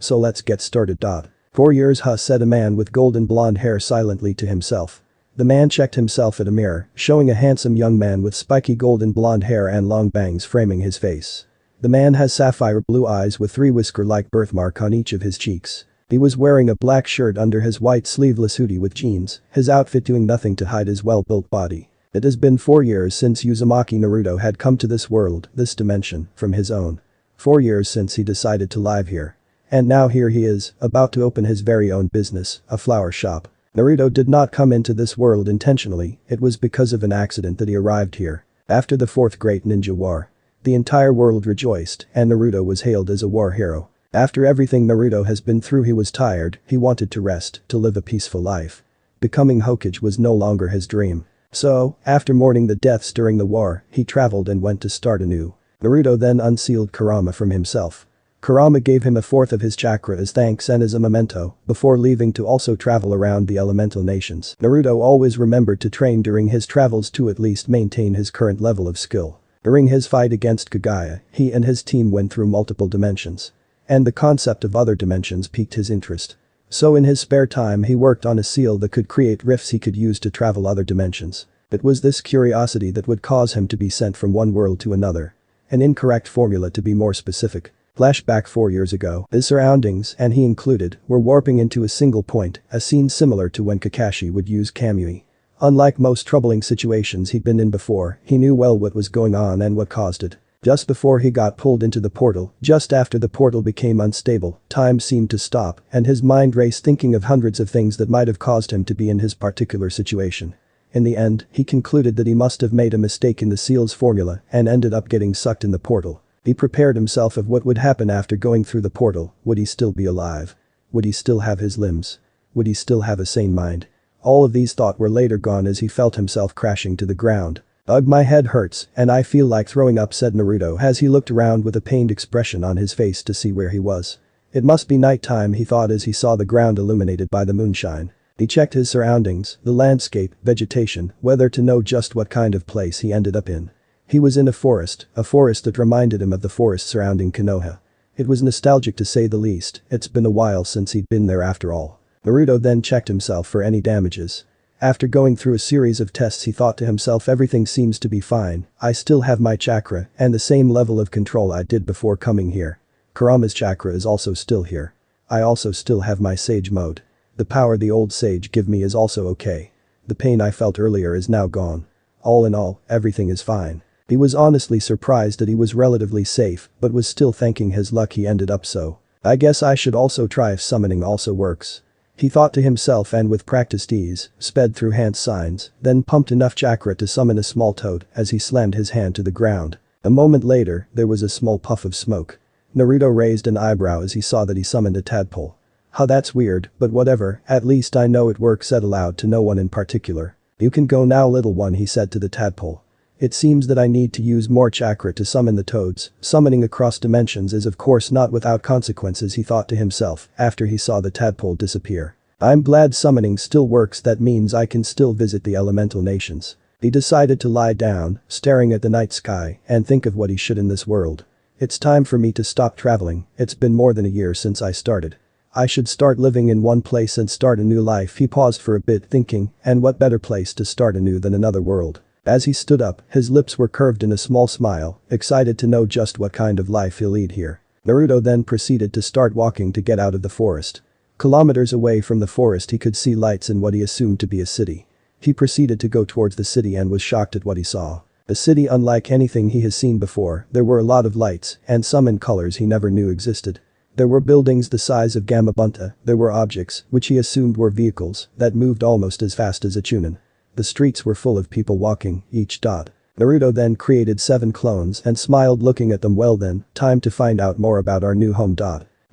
so let's get started. 4 years huh, said a man with golden blonde hair silently to himself. The man checked himself at a mirror, showing a handsome young man with spiky golden blonde hair and long bangs framing his face. The man has sapphire blue eyes with 3 whisker-like birthmark on each of his cheeks. He was wearing a black shirt under his white sleeveless hoodie with jeans, his outfit doing nothing to hide his well-built body. It has been 4 years since Uzumaki Naruto had come to this world, this dimension, from his own. 4 years since he decided to live here. And now here he is, about to open his very own business, a flower shop. Naruto did not come into this world intentionally, it was because of an accident that he arrived here. After the 4th Great Ninja War. The entire world rejoiced, and Naruto was hailed as a war hero. After everything Naruto has been through, he was tired, he wanted to rest, to live a peaceful life. Becoming Hokage was no longer his dream. So, after mourning the deaths during the war, he traveled and went to start anew. Naruto then unsealed Kurama from himself. Kurama gave him a 4th of his chakra as thanks and as a memento, before leaving to also travel around the elemental nations. Naruto always remembered to train during his travels to at least maintain his current level of skill. During his fight against Kagaya, he and his team went through multiple dimensions. And the concept of other dimensions piqued his interest. So in his spare time he worked on a seal that could create rifts he could use to travel other dimensions. It was this curiosity that would cause him to be sent from one world to another. An incorrect formula to be more specific. Flashback 4 years ago, his surroundings, and he included, were warping into a single point, a scene similar to when Kakashi would use Kamui. Unlike most troubling situations he'd been in before, he knew well what was going on and what caused it. Just before he got pulled into the portal, just after the portal became unstable, time seemed to stop, and his mind raced thinking of hundreds of things that might have caused him to be in his particular situation. In the end, he concluded that he must have made a mistake in the seal's formula and ended up getting sucked in the portal. He prepared himself of what would happen after going through the portal. Would he still be alive? Would he still have his limbs? Would he still have a sane mind? All of these thoughts were later gone as he felt himself crashing to the ground. Ugh, my head hurts, and I feel like throwing up, said Naruto as he looked around with a pained expression on his face to see where he was. It must be nighttime, he thought as he saw the ground illuminated by the moonshine. He checked his surroundings, the landscape, vegetation, whether to know just what kind of place he ended up in. He was in a forest that reminded him of the forest surrounding Konoha. It was nostalgic to say the least, it's been a while since he'd been there after all. Naruto then checked himself for any damages. After going through a series of tests he thought to himself, everything seems to be fine, I still have my chakra and the same level of control I did before coming here. Kurama's chakra is also still here. I also still have my sage mode. The power the old sage gave me is also okay. The pain I felt earlier is now gone. All in all, everything is fine. He was honestly surprised that he was relatively safe, but was still thanking his luck he ended up so. I guess I should also try if summoning also works. He thought to himself and with practiced ease, sped through hand signs, then pumped enough chakra to summon a small toad as he slammed his hand to the ground. A moment later, there was a small puff of smoke. Naruto raised an eyebrow as he saw that he summoned a tadpole. Huh, that's weird, but whatever, at least I know it works, said aloud to no one in particular. You can go now, little one, he said to the tadpole. It seems that I need to use more chakra to summon the toads. Summoning across dimensions is of course not without consequences, he thought to himself after he saw the tadpole disappear. I'm glad summoning still works, that means I can still visit the elemental nations. He decided to lie down, staring at the night sky, and think of what he should in this world. It's time for me to stop traveling, it's been more than a year since I started. I should start living in one place and start a new life. He paused for a bit thinking, and what better place to start anew than another world. As he stood up, his lips were curved in a small smile, excited to know just what kind of life he'll lead here. Naruto then proceeded to start walking to get out of the forest. Kilometers away from the forest he could see lights in what he assumed to be a city. He proceeded to go towards the city and was shocked at what he saw. A city unlike anything he has seen before. There were a lot of lights, and some in colors he never knew existed. There were buildings the size of Gamabunta, there were objects, which he assumed were vehicles, that moved almost as fast as a chunin. The streets were full of people walking, each dot. Naruto then created 7 clones and smiled looking at them. Well then, time to find out more about our new home.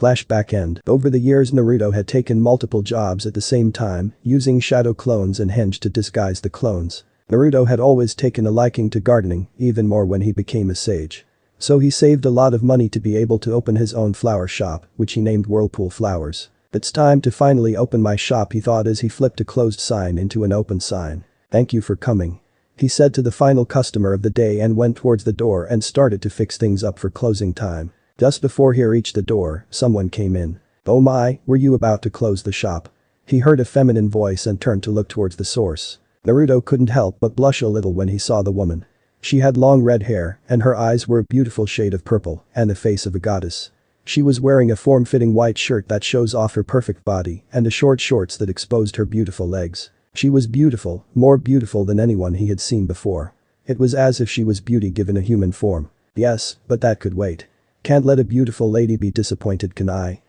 Flashback end. Over the years Naruto had taken multiple jobs at the same time, using shadow clones and henge to disguise the clones. Naruto had always taken a liking to gardening, even more when he became a sage. So he saved a lot of money to be able to open his own flower shop, which he named Whirlpool Flowers. It's time to finally open my shop, he thought as he flipped a closed sign into an open sign. Thank you for coming. He said to the final customer of the day and went towards the door and started to fix things up for closing time. Just before he reached the door, someone came in. "Oh my, were you about to close the shop?" He heard a feminine voice and turned to look towards the source. Naruto couldn't help but blush a little when he saw the woman. She had long red hair, and her eyes were a beautiful shade of purple, and the face of a goddess. She was wearing a form-fitting white shirt that shows off her perfect body and a short shorts that exposed her beautiful legs. She was beautiful, more beautiful than anyone he had seen before. It was as if she was beauty given a human form. Yes, but that could wait. Can't let a beautiful lady be disappointed, can I?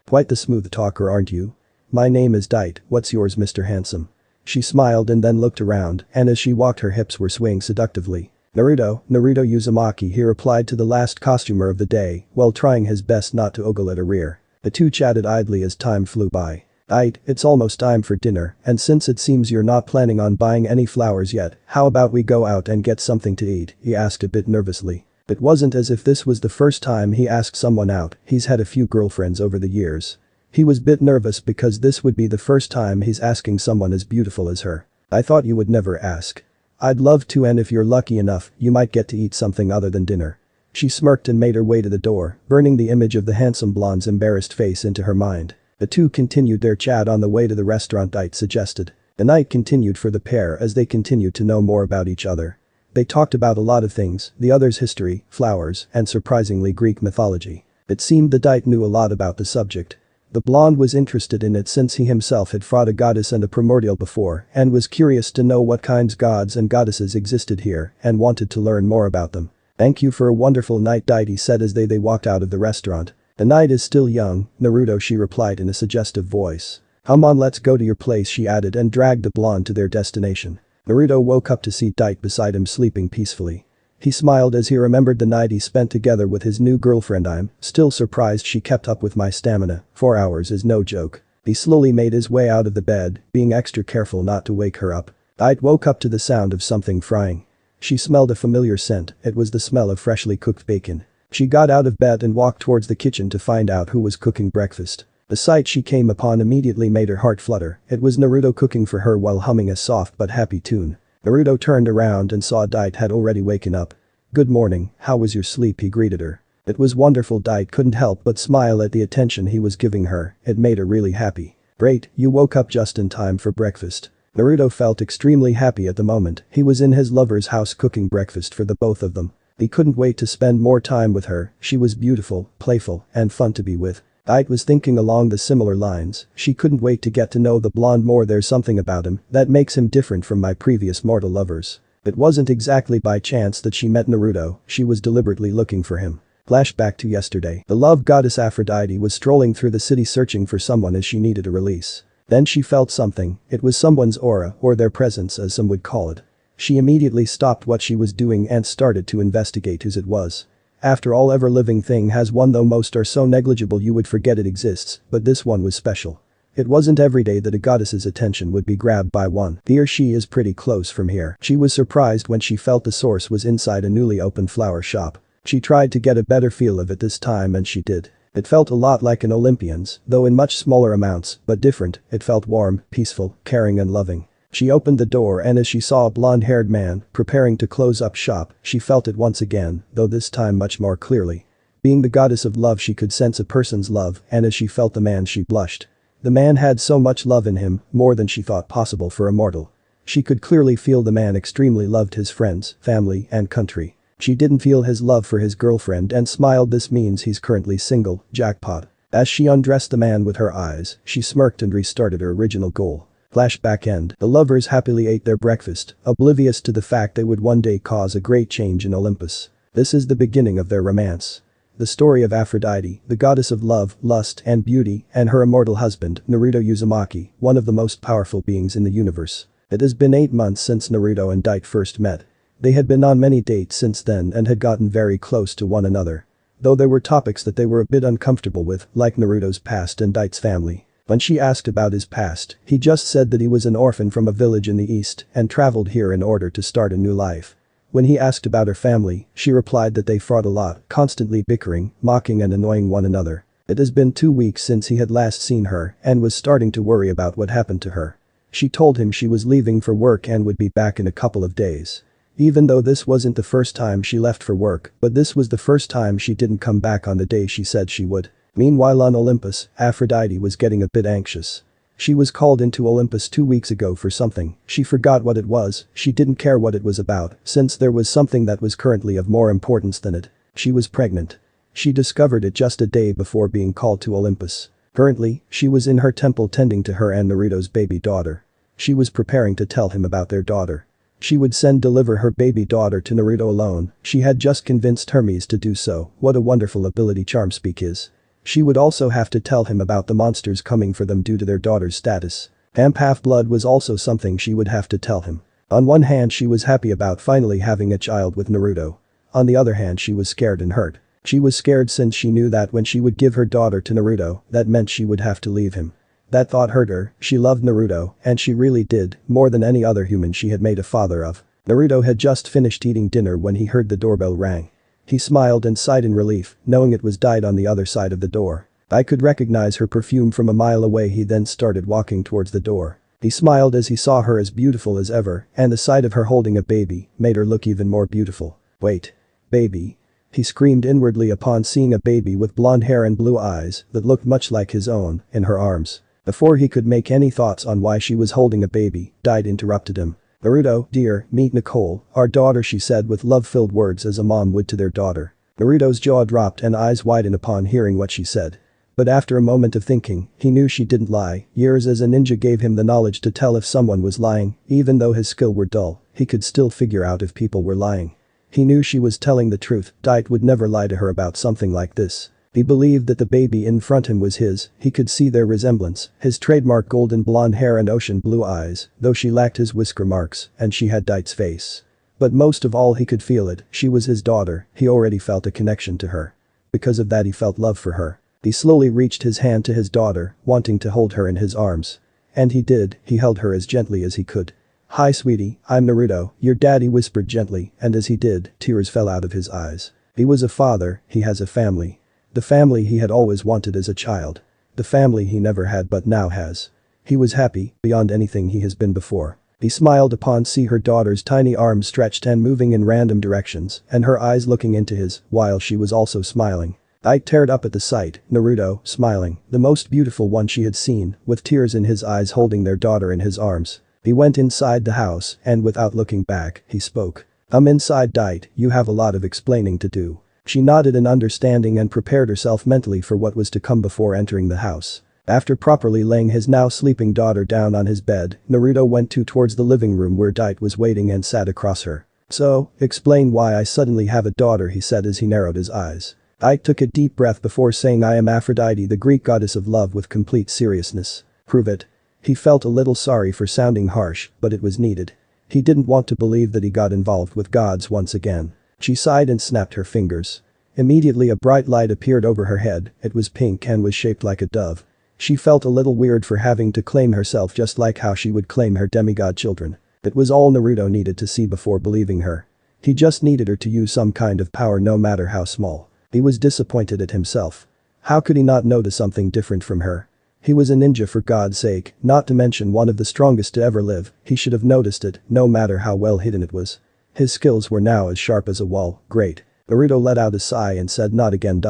Quite the smooth talker, aren't you? My name is Dite, what's yours, Mr. Handsome? She smiled and then looked around, and as she walked her hips were swaying seductively. Naruto Uzumaki, he replied to the last costumer of the day, while trying his best not to ogle at her rear. The two chatted idly as time flew by. Dite, it's almost time for dinner, and since it seems you're not planning on buying any flowers yet, how about we go out and get something to eat, he asked a bit nervously. It wasn't as if this was the first time he asked someone out, he's had a few girlfriends over the years. He was a bit nervous because this would be the first time he's asking someone as beautiful as her. I thought you would never ask. I'd love to, and if you're lucky enough, you might get to eat something other than dinner. She smirked and made her way to the door, burning the image of the handsome blonde's embarrassed face into her mind. The two continued their chat on the way to the restaurant, Dite suggested. The night continued for the pair as they continued to know more about each other. They talked about a lot of things, the other's history, flowers, and surprisingly Greek mythology. It seemed that Dite knew a lot about the subject. The blonde was interested in it since he himself had fought a goddess and a primordial before and was curious to know what kinds gods and goddesses existed here and wanted to learn more about them. Thank you for a wonderful night, Dite said as they walked out of the restaurant. The night is still young, Naruto, she replied in a suggestive voice. Come on, let's go to your place, she added and dragged the blonde to their destination. Naruto woke up to see Dite beside him sleeping peacefully. He smiled as he remembered the night he spent together with his new girlfriend. I'm still surprised she kept up with my stamina, 4 hours is no joke. He slowly made his way out of the bed, being extra careful not to wake her up. Dite woke up to the sound of something frying. She smelled a familiar scent, it was the smell of freshly cooked bacon. She got out of bed and walked towards the kitchen to find out who was cooking breakfast. The sight she came upon immediately made her heart flutter, it was Naruto cooking for her while humming a soft but happy tune. Naruto turned around and saw Dite had already waken up. Good morning, how was your sleep, he greeted her. It was wonderful, Dite couldn't help but smile at the attention he was giving her, it made her really happy. Great, you woke up just in time for breakfast. Naruto felt extremely happy at the moment, he was in his lover's house cooking breakfast for the both of them. He couldn't wait to spend more time with her, she was beautiful, playful, and fun to be with. Dite was thinking along the similar lines, she couldn't wait to get to know the blonde more, there's something about him that makes him different from my previous mortal lovers. It wasn't exactly by chance that she met Naruto, she was deliberately looking for him. Flashback to yesterday, the love goddess Aphrodite was strolling through the city searching for someone as she needed a release. Then she felt something, it was someone's aura or their presence as some would call it. She immediately stopped what she was doing and started to investigate whose it was. After all, every living thing has one, though most are so negligible you would forget it exists, but this one was special. It wasn't every day that a goddess's attention would be grabbed by one. He or she is pretty close from here. She was surprised when she felt the source was inside a newly opened flower shop. She tried to get a better feel of it this time and she did. It felt a lot like an Olympian's, though in much smaller amounts, but different, it felt warm, peaceful, caring and loving. She opened the door and as she saw a blonde-haired man preparing to close up shop, she felt it once again, though this time much more clearly. Being the goddess of love, she could sense a person's love, and as she felt the man, she blushed. The man had so much love in him, more than she thought possible for a mortal. She could clearly feel the man extremely loved his friends, family, and country. She didn't feel his love for his girlfriend and smiled, this means he's currently single, jackpot. As she undressed the man with her eyes, she smirked and restarted her original goal. Flashback end, the lovers happily ate their breakfast, oblivious to the fact they would one day cause a great change in Olympus. This is the beginning of their romance. The story of Aphrodite, the goddess of love, lust, and beauty, and her immortal husband, Naruto Uzumaki, one of the most powerful beings in the universe. It has been 8 months since Naruto and Dite first met. They had been on many dates since then and had gotten very close to one another. Though there were topics that they were a bit uncomfortable with, like Naruto's past and Dite's family. When she asked about his past, he just said that he was an orphan from a village in the east and traveled here in order to start a new life. When he asked about her family, she replied that they fought a lot, constantly bickering, mocking and annoying one another. It has been 2 weeks since he had last seen her and was starting to worry about what happened to her. She told him she was leaving for work and would be back in a couple of days. Even though this wasn't the first time she left for work, but this was the first time she didn't come back on the day she said she would. Meanwhile on Olympus, Aphrodite was getting a bit anxious. She was called into Olympus 2 weeks ago for something, she forgot what it was, she didn't care what it was about, since there was something that was currently of more importance than it. She was pregnant. She discovered it just a day before being called to Olympus. Currently, she was in her temple tending to her and Naruto's baby daughter. She was preparing to tell him about their daughter. She would deliver her baby daughter to Naruto alone, she had just convinced Hermes to do so, what a wonderful ability charm speak is. She would also have to tell him about the monsters coming for them due to their daughter's status. Half-blood was also something she would have to tell him. On one hand she was happy about finally having a child with Naruto. On the other hand she was scared and hurt. She was scared since she knew that when she would give her daughter to Naruto, that meant she would have to leave him. That thought hurt her, she loved Naruto, and she really did, more than any other human she had made a father of. Naruto had just finished eating dinner when he heard the doorbell rang. He smiled and sighed in relief, knowing it was Dite on the other side of the door. I could recognize her perfume from a mile away. He then started walking towards the door. He smiled as he saw her as beautiful as ever, and the sight of her holding a baby made her look even more beautiful. Wait. Baby. He screamed inwardly upon seeing a baby with blonde hair and blue eyes that looked much like his own in her arms. Before he could make any thoughts on why she was holding a baby, Dite interrupted him. Naruto, dear, meet Nicole, our daughter, she said with love-filled words as a mom would to their daughter. Naruto's jaw dropped and eyes widened upon hearing what she said. But after a moment of thinking, he knew she didn't lie. Years as a ninja gave him the knowledge to tell if someone was lying, even though his skill were dull, he could still figure out if people were lying. He knew she was telling the truth, Dite would never lie to her about something like this. He believed that the baby in front him was his, he could see their resemblance, his trademark golden blonde hair and ocean blue eyes, though she lacked his whisker marks, and she had Dite's face. But most of all he could feel it, she was his daughter, he already felt a connection to her. Because of that he felt love for her. He slowly reached his hand to his daughter, wanting to hold her in his arms. And he did, he held her as gently as he could. Hi sweetie, I'm Naruto, your daddy whispered gently, and as he did, tears fell out of his eyes. He was a father, he has a family. The family he had always wanted as a child. The family he never had but now has. He was happy, beyond anything he has been before. He smiled upon see her daughter's tiny arms stretched and moving in random directions, and her eyes looking into his, while she was also smiling. Ike teared up at the sight, Naruto, smiling, the most beautiful one she had seen, with tears in his eyes holding their daughter in his arms. He went inside the house, and without looking back, he spoke. I'm inside Dite, you have a lot of explaining to do. She nodded in understanding and prepared herself mentally for what was to come before entering the house. After properly laying his now sleeping daughter down on his bed, Naruto went towards the living room where Dite was waiting and sat across her. So, explain why I suddenly have a daughter, he said as he narrowed his eyes. Ike took a deep breath before saying I am Aphrodite, the Greek goddess of love, with complete seriousness. Prove it. He felt a little sorry for sounding harsh, but it was needed. He didn't want to believe that he got involved with gods once again. She sighed and snapped her fingers. Immediately a bright light appeared over her head, it was pink and was shaped like a dove. She felt a little weird for having to claim herself just like how she would claim her demigod children. It was all Naruto needed to see before believing her. He just needed her to use some kind of power no matter how small. He was disappointed at himself. How could he not notice something different from her? He was a ninja for God's sake, not to mention one of the strongest to ever live, he should have noticed it, no matter how well hidden it was. His skills were now as sharp as a wall, great. Naruto let out a sigh and said not again.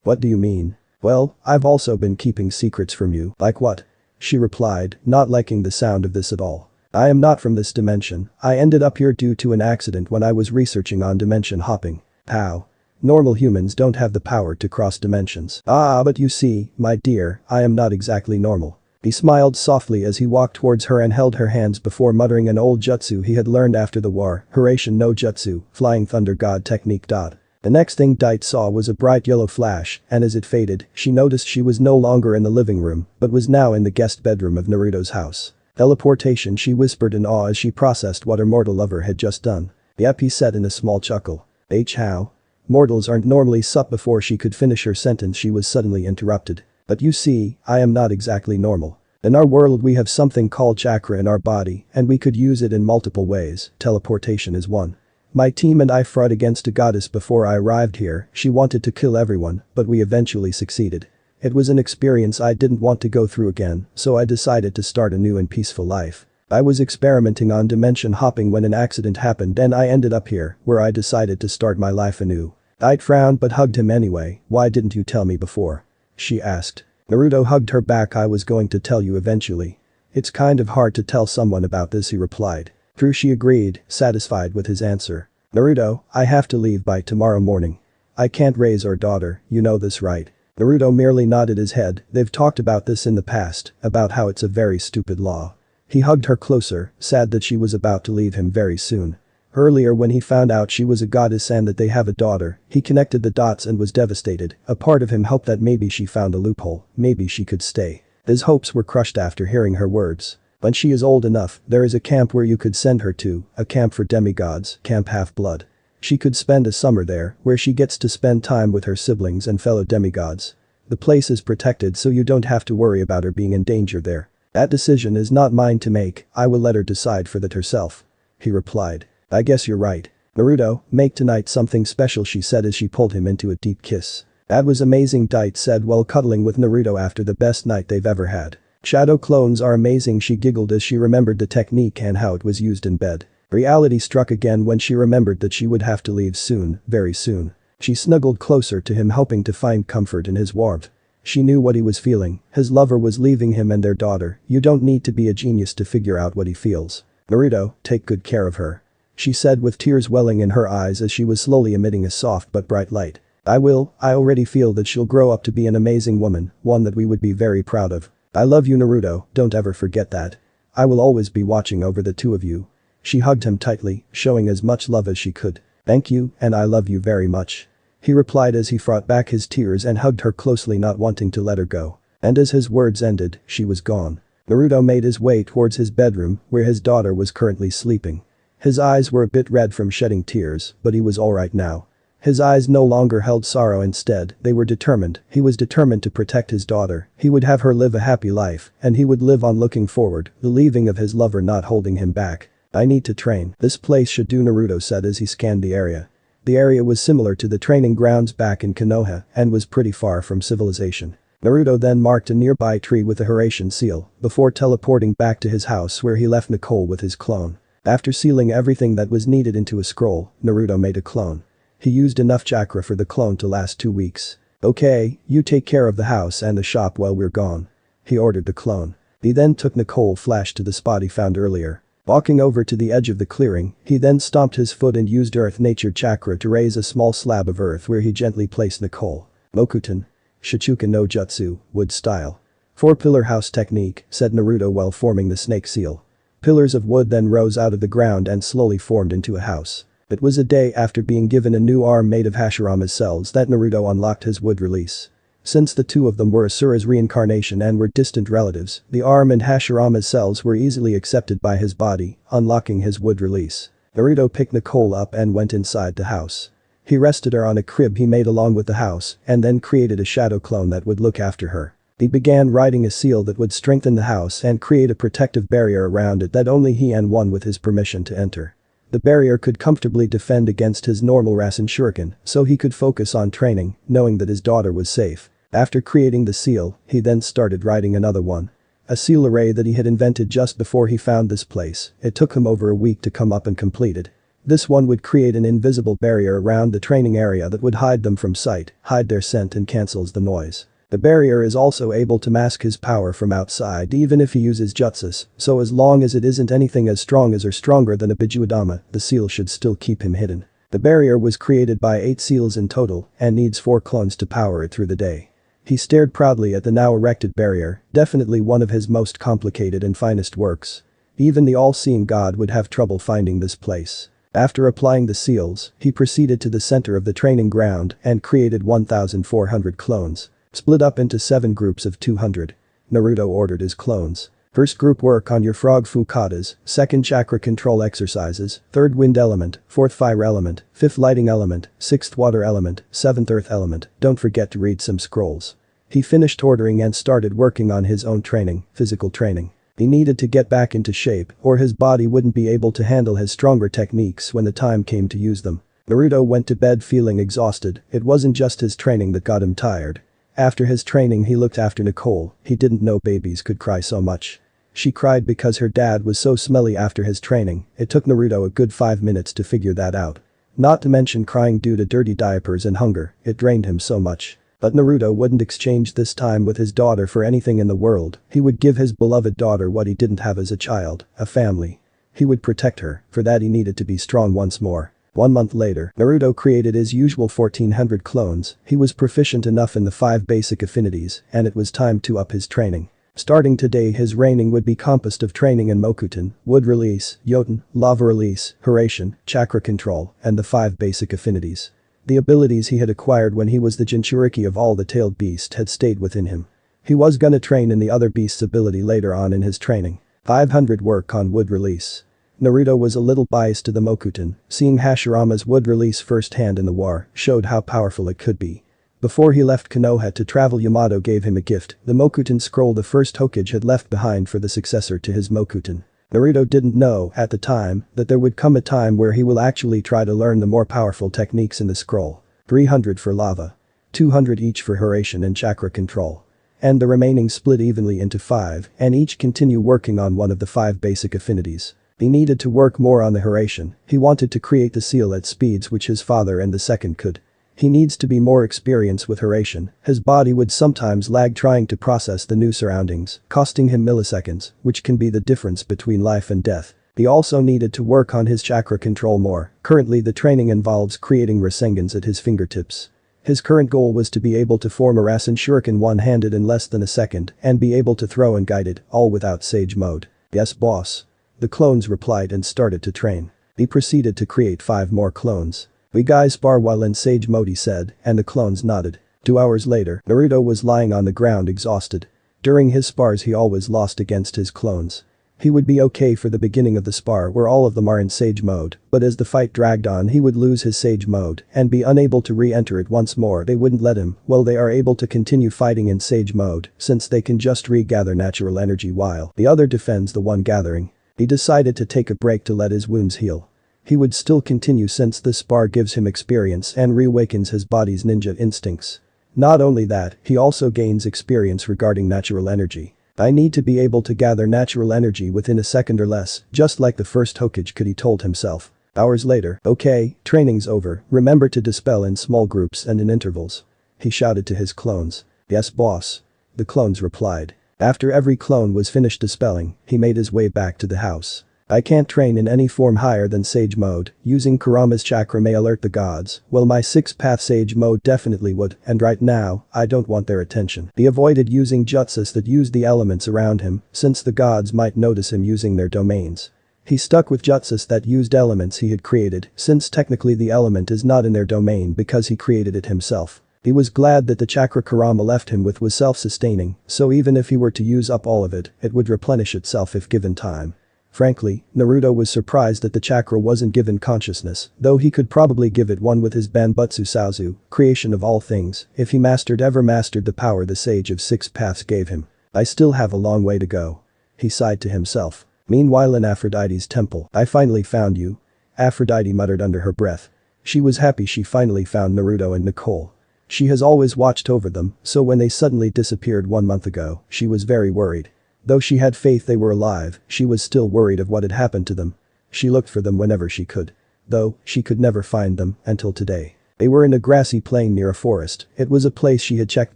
What do you mean? Well, I've also been keeping secrets from you. Like what? She replied, not liking the sound of this at all. I am not from this dimension, I ended up here due to an accident when I was researching on dimension hopping. How? Normal humans don't have the power to cross dimensions. Ah, but you see, my dear, I am not exactly normal. He smiled softly as he walked towards her and held her hands before muttering an old jutsu he had learned after the war, Hiraishin no Jutsu, Flying Thunder God technique. The next thing Dite saw was a bright yellow flash, and as it faded, she noticed she was no longer in the living room, but was now in the guest bedroom of Naruto's house. Teleportation, she whispered in awe as she processed what her mortal lover had just done. Yep, he said in a small chuckle. How? Mortals aren't normally sup. Before she could finish her sentence she was suddenly interrupted. But you see, I am not exactly normal. In our world we have something called chakra in our body, and we could use it in multiple ways, teleportation is one. My team and I fought against a goddess before I arrived here, she wanted to kill everyone, but we eventually succeeded. It was an experience I didn't want to go through again, so I decided to start a new and peaceful life. I was experimenting on dimension hopping when an accident happened and I ended up here, where I decided to start my life anew. I'd frowned but hugged him anyway, why didn't you tell me before? she asked. Naruto hugged her back. I was going to tell you eventually. It's kind of hard to tell someone about this, he replied. True, she agreed, satisfied with his answer. Naruto, I have to leave by tomorrow morning. I can't raise our daughter, you know this, right? Naruto merely nodded his head. They've talked about this in the past, about how it's a very stupid law. He hugged her closer, sad that she was about to leave him very soon. Earlier when he found out she was a goddess and that they have a daughter, he connected the dots and was devastated. A part of him hoped that maybe she found a loophole, maybe she could stay. His hopes were crushed after hearing her words. When she is old enough, there is a camp where you could send her to, a camp for demigods, Camp Half-Blood. She could spend a summer there, where she gets to spend time with her siblings and fellow demigods. The place is protected so you don't have to worry about her being in danger there. That decision is not mine to make, I will let her decide for that herself. He replied. I guess you're right. Naruto, make tonight something special, she said as she pulled him into a deep kiss. That was amazing, Dite said while cuddling with Naruto after the best night they've ever had. Shadow clones are amazing, she giggled as she remembered the technique and how it was used in bed. Reality struck again when she remembered that she would have to leave soon, very soon. She snuggled closer to him, hoping to find comfort in his warmth. She knew what he was feeling. His lover was leaving him and their daughter. You don't need to be a genius to figure out what he feels. Naruto, take good care of her. She said with tears welling in her eyes as she was slowly emitting a soft but bright light. I will, I already feel that she'll grow up to be an amazing woman, one that we would be very proud of. I love you, Naruto, don't ever forget that. I will always be watching over the two of you. She hugged him tightly, showing as much love as she could. Thank you, and I love you very much. He replied as he fought back his tears and hugged her closely, not wanting to let her go. And as his words ended, she was gone. Naruto made his way towards his bedroom, where his daughter was currently sleeping. His eyes were a bit red from shedding tears, but he was alright now. His eyes no longer held sorrow, instead, they were determined. He was determined to protect his daughter. He would have her live a happy life, and he would live on looking forward, the leaving of his lover not holding him back. I need to train. This place should do, Naruto said as he scanned the area. The area was similar to the training grounds back in Konoha and was pretty far from civilization. Naruto then marked a nearby tree with a Horatian seal before teleporting back to his house where he left Nicole with his clone. After sealing everything that was needed into a scroll, Naruto made a clone. He used enough chakra for the clone to last 2 weeks. Okay, you take care of the house and the shop while we're gone. He ordered the clone. He then took Nicole Flash to the spot he found earlier. Walking over to the edge of the clearing, he then stomped his foot and used Earth Nature Chakra to raise a small slab of earth where he gently placed Nicole. Mokuton. Shichuka no Jutsu, wood style. 4-pillar house technique, said Naruto while forming the snake seal. Pillars of wood then rose out of the ground and slowly formed into a house. It was a day after being given a new arm made of Hashirama's cells that Naruto unlocked his wood release. Since the two of them were Asura's reincarnation and were distant relatives, the arm and Hashirama's cells were easily accepted by his body, unlocking his wood release. Naruto picked Nicole up and went inside the house. He rested her on a crib he made along with the house and then created a shadow clone that would look after her. He began writing a seal that would strengthen the house and create a protective barrier around it that only he and one with his permission to enter. The barrier could comfortably defend against his normal Rasen Shuriken, so he could focus on training, knowing that his daughter was safe. After creating the seal, he then started writing another one. A seal array that he had invented just before he found this place. It took him over a week to come up and complete it. This one would create an invisible barrier around the training area that would hide them from sight, hide their scent and cancels the noise. The barrier is also able to mask his power from outside even if he uses jutsus, so as long as it isn't anything as strong as or stronger than a Bijuadama, the seal should still keep him hidden. The barrier was created by 8 seals in total and needs 4 clones to power it through the day. He stared proudly at the now erected barrier, definitely one of his most complicated and finest works. Even the all-seeing god would have trouble finding this place. After applying the seals, he proceeded to the center of the training ground and created 1,400 clones. Split up into 7 groups of 200. Naruto ordered his clones. First group work on your frog fukatas, second chakra control exercises, third wind element, fourth fire element, fifth lighting element, sixth water element, seventh earth element. Don't forget to read some scrolls. He finished ordering and started working on his own training, physical training. He needed to get back into shape or his body wouldn't be able to handle his stronger techniques when the time came to use them. Naruto went to bed feeling exhausted. It wasn't just his training that got him tired. After his training he looked after Nicole. He didn't know babies could cry so much. She cried because her dad was so smelly after his training. It took Naruto a good 5 minutes to figure that out. Not to mention crying due to dirty diapers and hunger, it drained him so much. But Naruto wouldn't exchange this time with his daughter for anything in the world. He would give his beloved daughter what he didn't have as a child, a family. He would protect her, for that he needed to be strong once more. 1 month later, Naruto created his usual 1400 clones. He was proficient enough in the 5 basic affinities, and it was time to up his training. Starting today, his reigning would be composed of training in Mokuton, Wood Release, Yoten, Lava Release, Hiraishin, Chakra Control, and the 5 basic affinities. The abilities he had acquired when he was the Jinchuriki of all the tailed beasts had stayed within him. He was gonna train in the other beast's ability later on in his training. 500 work on Wood Release. Naruto was a little biased to the Mokuton, seeing Hashirama's Wood Release firsthand in the war showed how powerful it could be. Before he left Konoha to travel, Yamato gave him a gift, the Mokuton scroll the first Hokage had left behind for the successor to his Mokuton. Naruto didn't know, at the time, that there would come a time where he will actually try to learn the more powerful techniques in the scroll. 300 for lava. 200 each for Hiraishin and Chakra Control. And the remaining split evenly into 5, and each continue working on one of the 5 basic affinities. He needed to work more on the Hiraishin. He wanted to create the seal at speeds which his father and the second could. He needs to be more experienced with Hiraishin. His body would sometimes lag trying to process the new surroundings, costing him milliseconds, which can be the difference between life and death. He also needed to work on his chakra control more. Currently the training involves creating Rasengans at his fingertips. His current goal was to be able to form a Rasen Shuriken one-handed in less than a second and be able to throw and guide it, all without Sage Mode. Yes, boss. The clones replied and started to train. He proceeded to create 5 more clones. We guys spar while in Sage Mode, he said, and the clones nodded. 2 hours later, Naruto was lying on the ground exhausted. During his spars he always lost against his clones. He would be okay for the beginning of the spar where all of them are in Sage Mode, but as the fight dragged on he would lose his Sage Mode and be unable to re-enter it once more. They wouldn't let him, well they are able to continue fighting in Sage Mode since they can just regather natural energy while the other defends the one gathering. He decided to take a break to let his wounds heal. He would still continue since this spar gives him experience and reawakens his body's ninja instincts. Not only that, he also gains experience regarding natural energy. I need to be able to gather natural energy within a second or less, just like the first Hokage could, he told himself. Hours later, okay, training's over, remember to dispel in small groups and in intervals. He shouted to his clones. Yes, boss. The clones replied. After every clone was finished dispelling, he made his way back to the house. I can't train in any form higher than Sage Mode. Using Kurama's chakra may alert the gods. Well, my 6th-path Sage Mode definitely would, and right now, I don't want their attention. He avoided using jutsus that used the elements around him, since the gods might notice him using their domains. He stuck with jutsus that used elements he had created, since technically the element is not in their domain because he created it himself. He was glad that the chakra Kurama left him with was self-sustaining, so even if he were to use up all of it, it would replenish itself if given time. Frankly, Naruto was surprised that the chakra wasn't given consciousness, though he could probably give it one with his Banbutsu Sazu, creation of all things, if he ever mastered the power the Sage of 6 Paths gave him. I still have a long way to go. He sighed to himself. Meanwhile in Aphrodite's temple, I finally found you. Aphrodite muttered under her breath. She was happy she finally found Naruto and Nicole. She has always watched over them, so when they suddenly disappeared 1 month ago, she was very worried. Though she had faith they were alive, she was still worried of what had happened to them. She looked for them whenever she could. Though, she could never find them, until today. They were in a grassy plain near a forest. It was a place she had checked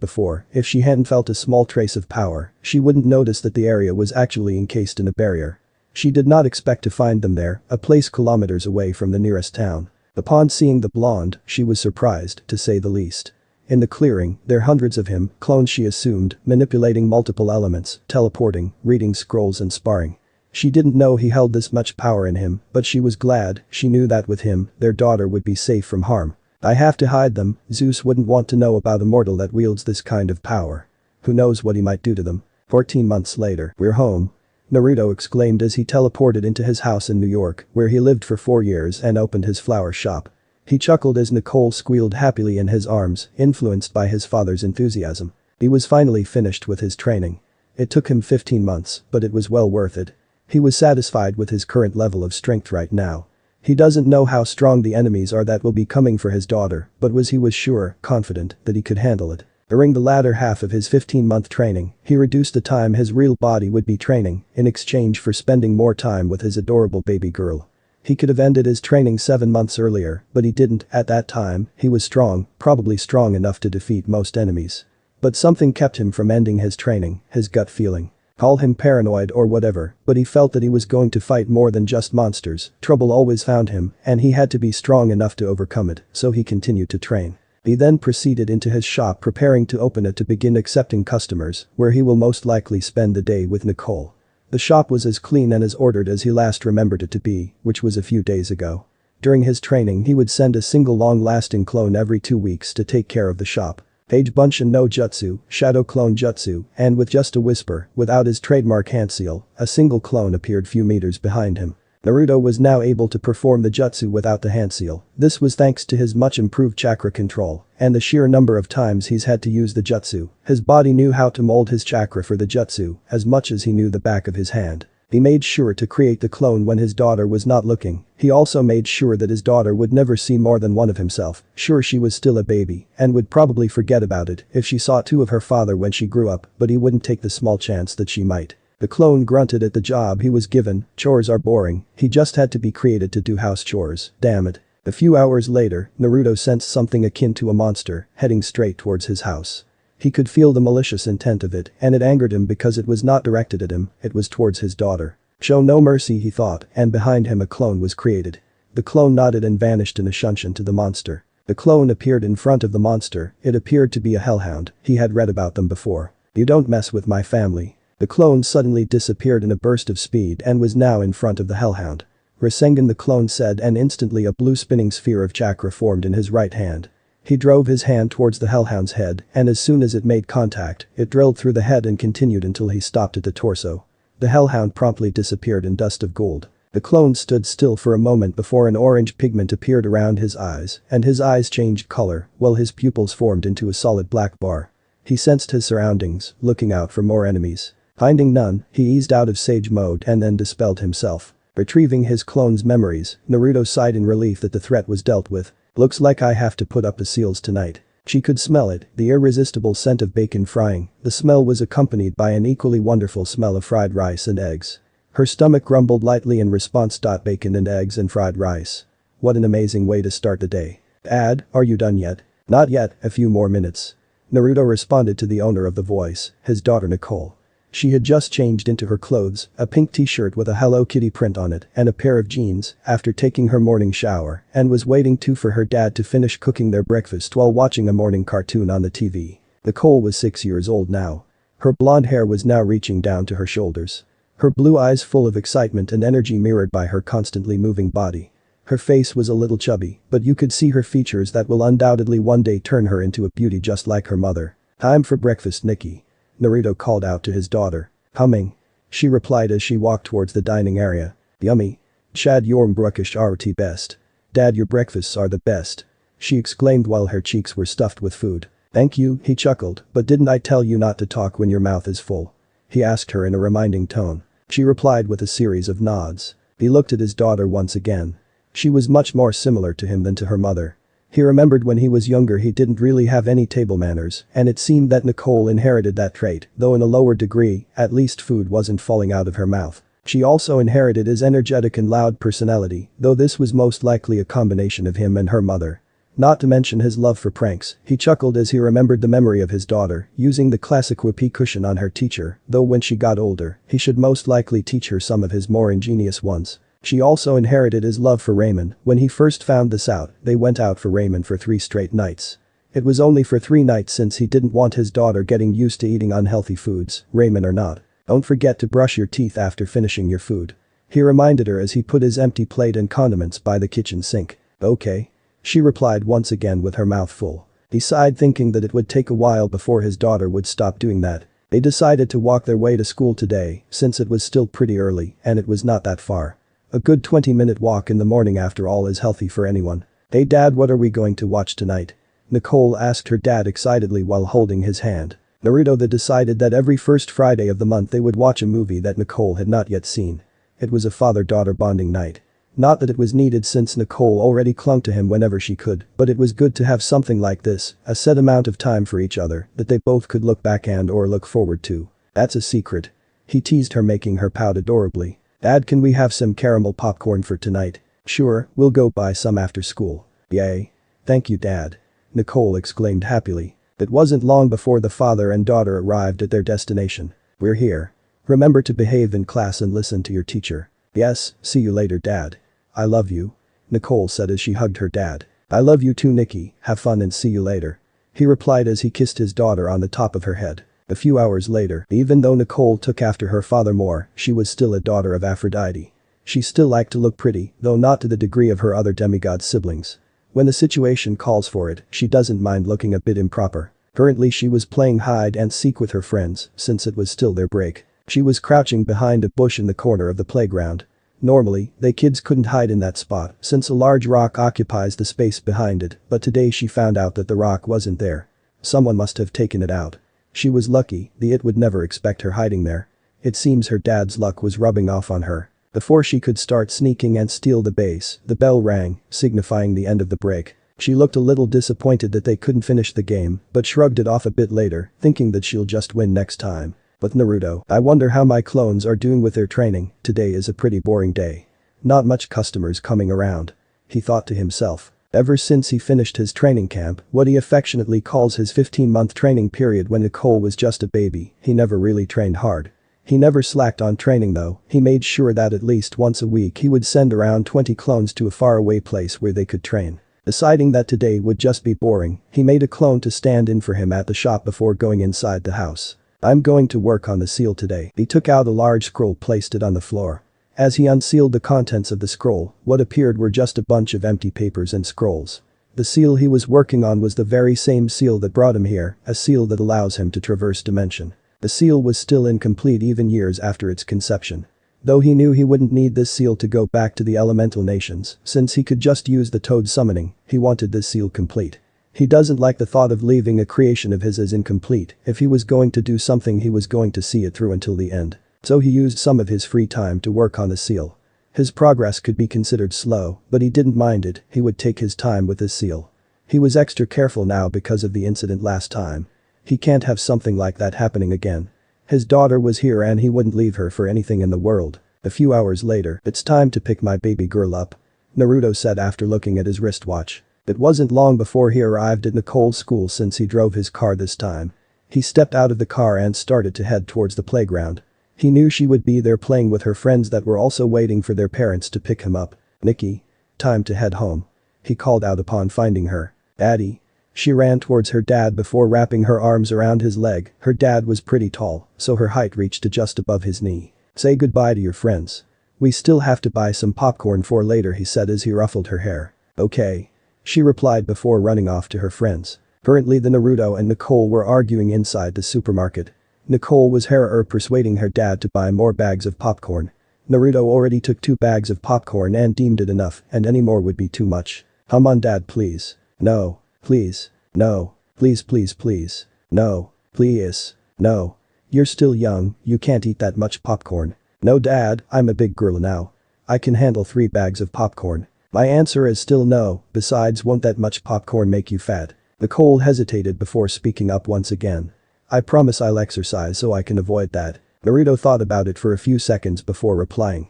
before. If she hadn't felt a small trace of power, she wouldn't notice that the area was actually encased in a barrier. She did not expect to find them there, a place kilometers away from the nearest town. Upon seeing the blonde, she was surprised, to say the least. In the clearing, there hundreds of him, clones she assumed, manipulating multiple elements, teleporting, reading scrolls and sparring. She didn't know he held this much power in him, but she was glad. She knew that with him, their daughter would be safe from harm. I have to hide them. Zeus wouldn't want to know about a mortal that wields this kind of power. Who knows what he might do to them. 14 months later, we're home. Naruto exclaimed as he teleported into his house in New York, where he lived for 4 years and opened his flower shop. He chuckled as Nicole squealed happily in his arms, influenced by his father's enthusiasm. He was finally finished with his training. It took him 15 months, but it was well worth it. He was satisfied with his current level of strength right now. He doesn't know how strong the enemies are that will be coming for his daughter, but he was sure, confident, that he could handle it. During the latter half of his 15-month training, he reduced the time his real body would be training, in exchange for spending more time with his adorable baby girl. He could have ended his training 7 months earlier, but he didn't. At that time, he was strong, probably strong enough to defeat most enemies. But something kept him from ending his training, his gut feeling. Call him paranoid or whatever, but he felt that he was going to fight more than just monsters. Trouble always found him, and he had to be strong enough to overcome it, so he continued to train. He then proceeded into his shop preparing to open it to begin accepting customers, where he will most likely spend the day with Nicole. The shop was as clean and as ordered as he last remembered it to be, which was a few days ago. During his training he would send a single long-lasting clone every 2 weeks to take care of the shop. Page Bunshin no Jutsu, Shadow Clone Jutsu, and with just a whisper, without his trademark hand seal, a single clone appeared few meters behind him. Naruto was now able to perform the jutsu without the hand seal. This was thanks to his much improved chakra control and the sheer number of times he's had to use the jutsu. His body knew how to mold his chakra for the jutsu as much as he knew the back of his hand. He made sure to create the clone when his daughter was not looking. He also made sure that his daughter would never see more than one of himself. Sure, she was still a baby and would probably forget about it if she saw 2 of her father when she grew up, but he wouldn't take the small chance that she might. The clone grunted at the job he was given. Chores are boring. He just had to be created to do house chores, damn it. A few hours later, Naruto sensed something akin to a monster heading straight towards his house. He could feel the malicious intent of it, and it angered him because it was not directed at him, it was towards his daughter. Show no mercy, he thought, and behind him a clone was created. The clone nodded and vanished in a shunshin to the monster. The clone appeared in front of the monster. It appeared to be a hellhound. He had read about them before. You don't mess with my family. The clone suddenly disappeared in a burst of speed and was now in front of the hellhound. Rasengan, the clone said, and instantly a blue spinning sphere of chakra formed in his right hand. He drove his hand towards the hellhound's head, and as soon as it made contact, it drilled through the head and continued until he stopped at the torso. The hellhound promptly disappeared in dust of gold. The clone stood still for a moment before an orange pigment appeared around his eyes, and his eyes changed color, while his pupils formed into a solid black bar. He sensed his surroundings, looking out for more enemies. Finding none, he eased out of sage mode and then dispelled himself. Retrieving his clone's memories, Naruto sighed in relief that the threat was dealt with. Looks like I have to put up the seals tonight. She could smell it, the irresistible scent of bacon frying. The smell was accompanied by an equally wonderful smell of fried rice and eggs. Her stomach grumbled lightly in response. Bacon and eggs and fried rice. What an amazing way to start the day. Dad, are you done yet? Not yet, a few more minutes. Naruto responded to the owner of the voice, his daughter Nicole. She had just changed into her clothes, a pink t-shirt with a Hello Kitty print on it and a pair of jeans, after taking her morning shower, and was waiting for her dad to finish cooking their breakfast while watching a morning cartoon on the TV. Nicole was 6 years old now. Her blonde hair was now reaching down to her shoulders. Her blue eyes full of excitement and energy mirrored by her constantly moving body. Her face was a little chubby, but you could see her features that will undoubtedly one day turn her into a beauty just like her mother. Time for breakfast, Nikki. Naruto called out to his daughter. Humming. She replied as she walked towards the dining area. Yummy. Chad your brukish arty best. Dad, your breakfasts are the best. She exclaimed while her cheeks were stuffed with food. Thank you, he chuckled, but didn't I tell you not to talk when your mouth is full? He asked her in a reminding tone. She replied with a series of nods. He looked at his daughter once again. She was much more similar to him than to her mother. He remembered when he was younger he didn't really have any table manners, and it seemed that Nicole inherited that trait, though in a lower degree, at least food wasn't falling out of her mouth. She also inherited his energetic and loud personality, though this was most likely a combination of him and her mother. Not to mention his love for pranks. He chuckled as he remembered the memory of his daughter using the classic whoopee cushion on her teacher, though when she got older, he should most likely teach her some of his more ingenious ones. She also inherited his love for ramen. When he first found this out, they went out for ramen for 3 straight nights. It was only for 3 nights since he didn't want his daughter getting used to eating unhealthy foods, ramen or not. Don't forget to brush your teeth after finishing your food. He reminded her as he put his empty plate and condiments by the kitchen sink. Okay. She replied once again with her mouth full. He sighed thinking that it would take a while before his daughter would stop doing that. They decided to walk their way to school today since it was still pretty early and it was not that far. A good 20-minute walk in the morning after all is healthy for anyone. Hey Dad, what are we going to watch tonight? Nicole asked her dad excitedly while holding his hand. Naruto decided that every first Friday of the month they would watch a movie that Nicole had not yet seen. It was a father-daughter bonding night. Not that it was needed since Nicole already clung to him whenever she could, but it was good to have something like this, a set amount of time for each other that they both could look back and or look forward to. That's a secret. He teased her, making her pout adorably. Dad, can we have some caramel popcorn for tonight? Sure, we'll go buy some after school. Yay. Thank you, Dad. Nicole exclaimed happily. It wasn't long before the father and daughter arrived at their destination. We're here. Remember to behave in class and listen to your teacher. Yes, see you later, Dad. I love you. Nicole said as she hugged her dad. I love you too, Nikki, have fun and see you later. He replied as he kissed his daughter on the top of her head. A few hours later, even though Nicole took after her father more, she was still a daughter of Aphrodite. She still liked to look pretty, though not to the degree of her other demigod siblings. When the situation calls for it, she doesn't mind looking a bit improper. Currently she was playing hide and seek with her friends, since it was still their break. She was crouching behind a bush in the corner of the playground. Normally, they kids couldn't hide in that spot since a large rock occupies the space behind it, but today she found out that the rock wasn't there. Someone must have taken it out. She was lucky, the it would never expect her hiding there. It seems her dad's luck was rubbing off on her. Before she could start sneaking and steal the base, the bell rang, signifying the end of the break. She looked a little disappointed that they couldn't finish the game, but shrugged it off a bit later, thinking that she'll just win next time. But Naruto, I wonder how my clones are doing with their training, today is a pretty boring day. Not much customers coming around. He thought to himself. Ever since he finished his training camp, what he affectionately calls his 15-month training period when Nicole was just a baby, he never really trained hard. He never slacked on training though, he made sure that at least once a week he would send around 20 clones to a faraway place where they could train. Deciding that today would just be boring, he made a clone to stand in for him at the shop before going inside the house. I'm going to work on the seal today. He took out a large scroll, placed it on the floor. As he unsealed the contents of the scroll, what appeared were just a bunch of empty papers and scrolls. The seal he was working on was the very same seal that brought him here, a seal that allows him to traverse dimension. The seal was still incomplete even years after its conception. Though he knew he wouldn't need this seal to go back to the elemental nations, since he could just use the toad summoning, he wanted this seal complete. He doesn't like the thought of leaving a creation of his as incomplete. If he was going to do something, he was going to see it through until the end. So he used some of his free time to work on the seal. His progress could be considered slow, but he didn't mind it, he would take his time with his seal. He was extra careful now because of the incident last time. He can't have something like that happening again. His daughter was here and he wouldn't leave her for anything in the world. A few hours later, it's time to pick my baby girl up. Naruto said after looking at his wristwatch. It wasn't long before he arrived at Nicole's school since he drove his car this time. He stepped out of the car and started to head towards the playground. He knew she would be there playing with her friends that were also waiting for their parents to pick him up. Nikki. Time to head home. He called out upon finding her. Daddy. She ran towards her dad before wrapping her arms around his leg. Her dad was pretty tall, so her height reached to just above his knee. Say goodbye to your friends. We still have to buy some popcorn for later, he said as he ruffled her hair. Okay. She replied before running off to her friends. Currently the Naruto and Nicole were arguing inside the supermarket. Nicole was persuading her dad to buy more bags of popcorn. Naruto already took 2 bags of popcorn and deemed it enough, and any more would be too much. Come on, Dad, please. No. Please. No. Please, please, please. No. Please. No. You're still young, you can't eat that much popcorn. No, Dad, I'm a big girl now. I can handle 3 bags of popcorn. My answer is still no, besides won't that much popcorn make you fat? Nicole hesitated before speaking up once again. I promise I'll exercise so I can avoid that. Naruto thought about it for a few seconds before replying.